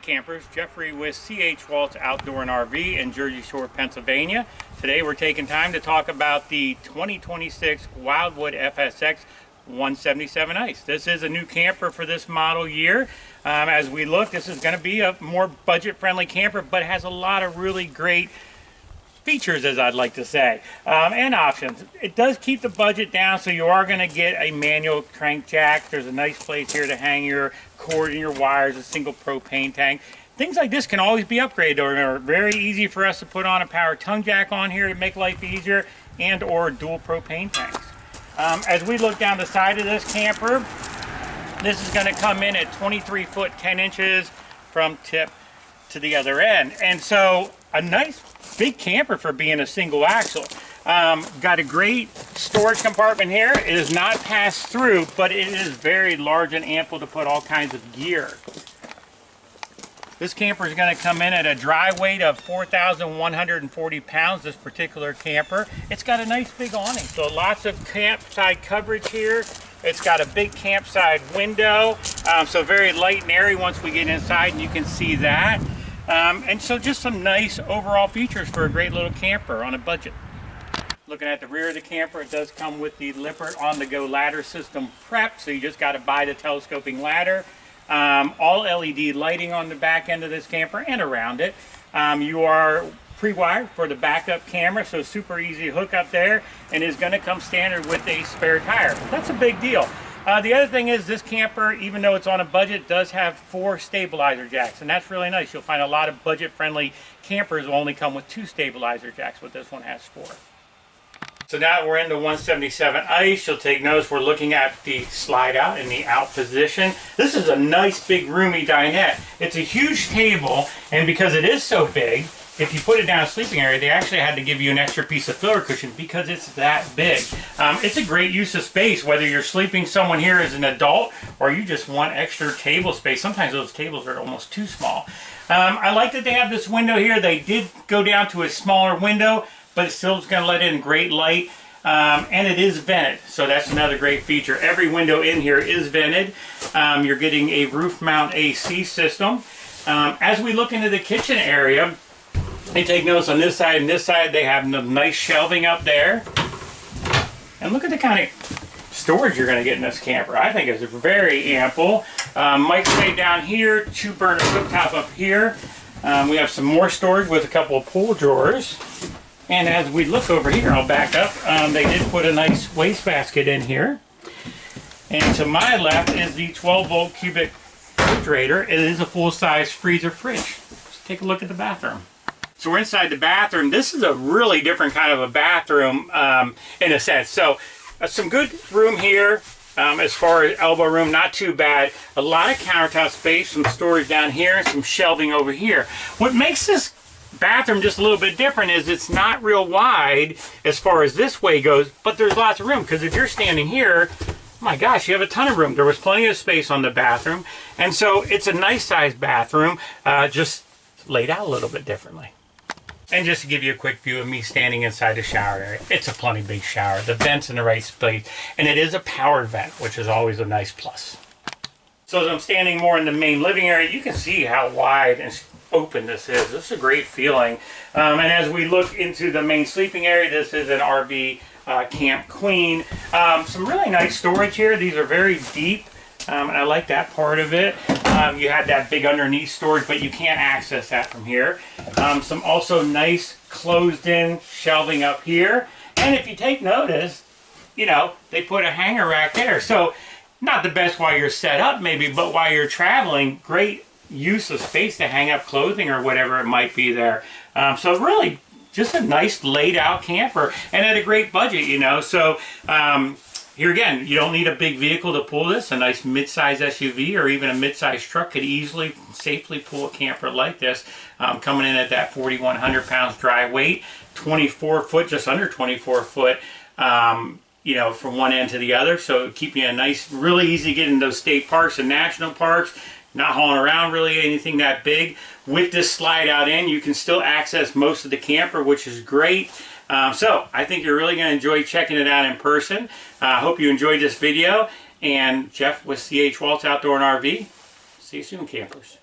campers, Jeffrey with C.H. Waltz Outdoor RV in Jersey Shore, Pennsylvania. Today we're taking time to talk about the 2026 Wildwood FSX 177 Ice. This is a new camper for this model year. As we look, this is going to be a more budget-friendly camper, but has a lot of really great features, as I'd like to say, and options. It does keep the budget down, so you are going to get a manual crank jack. There's a nice place here to hang your cord and your wires, a single propane tank. Things like this can always be upgraded, or are very easy for us to put on a power tongue jack on here to make life easier, and or dual propane tanks. As we look down the side of this camper, this is going to come in at 23 foot 10 inches from tip to the other end, and so a nice big camper for being a single axle. Got a great storage compartment here. It is not passed through, but it is very large and ample to put all kinds of gear. This camper is going to come in at a dry weight of 4,140 pounds, this particular camper. It's got a nice big awning, so lots of campsite coverage here. It's got a big campsite window, so very light and airy once we get inside, and you can see that. And so just some nice overall features for a great little camper on a budget. Looking at the rear of the camper, it does come with the Lippert on-the-go ladder system prep, so you just got to buy the telescoping ladder. All LED lighting on the back end of this camper and around it. You are pre-wired for the backup camera, so super easy to hook up there, and is going to come standard with a spare tire. That's a big deal. The other thing is this camper, even though it's on a budget, does have 4 stabilizer jacks, and that's really nice. You'll find a lot of budget-friendly campers will only come with 2 stabilizer jacks, but this one has 4. So now that we're in the 177 Ice, you'll take notice we're looking at the slide out in the out position. This is a nice big roomy dinette. It's a huge table, and because it is so big, if you put it down a sleeping area, they actually had to give you an extra piece of filler cushion because it's that big. It's a great use of space, whether you're sleeping someone here as an adult or you just want extra table space. Sometimes those tables are almost too small. I like that they have this window here. They did go down to a smaller window, but it still is going to let in great light. And it is vented, so that's another great feature. Every window in here is vented. You're getting a roof mount AC system. As we look into the kitchen area, they take notice on this side and this side, they have nice shelving up there. And look at the kind of storage you're going to get in this camper. I think it's very ample. Microwave down here, 2-burner cooktop up here. We have some more storage with a couple of pull drawers. And as we look over here, I'll back up. They did put a nice wastebasket in here. And to my left is the 12-volt cubic refrigerator. It is a full-size freezer fridge. Let's take a look at the bathroom. So we're inside the bathroom. This is a really different kind of a bathroom in a sense. So some good room here as far as elbow room, not too bad. A lot of countertop space, some storage down here, and some shelving over here. What makes this bathroom just a little bit different is it's not real wide as far as this way goes, but there's lots of room, because if you're standing here, my gosh, you have a ton of room. There was plenty of space on the bathroom, and so it's a nice sized bathroom, just laid out a little bit differently. And just to give you a quick view of me standing inside the shower area, it's a plenty big shower. The vent's in the right place, and it is a powered vent, which is always a nice plus. So as I'm standing more in the main living area, you can see how wide and open this is. This is a great feeling. And as we look into the main sleeping area, this is an RV Camp Queen. Some really nice storage here. These are very deep, and I like that part of it. You had that big underneath storage, but you can't access that from here. Some also nice closed-in shelving up here. And if you take notice, you know, they put a hanger rack there. So not the best while you're set up maybe, but while you're traveling, great use of space to hang up clothing or whatever it might be there. So really just a nice laid out camper, and at a great budget, you know. So here again, you don't need a big vehicle to pull this. A nice mid-size SUV or even a mid-size truck could easily, safely pull a camper like this. Coming in at that 4,100 pounds dry weight, 24 foot, just under 24 foot, you know, from one end to the other. So keep you a nice, really easy to get in those state parks and national parks. Not hauling around really anything that big. With this slide out in, you can still access most of the camper, which is great. So I think you're really going to enjoy checking it out in person. I hope you enjoyed this video. And Jeff with C.H. Waltz Outdoor RV. See you soon, campers.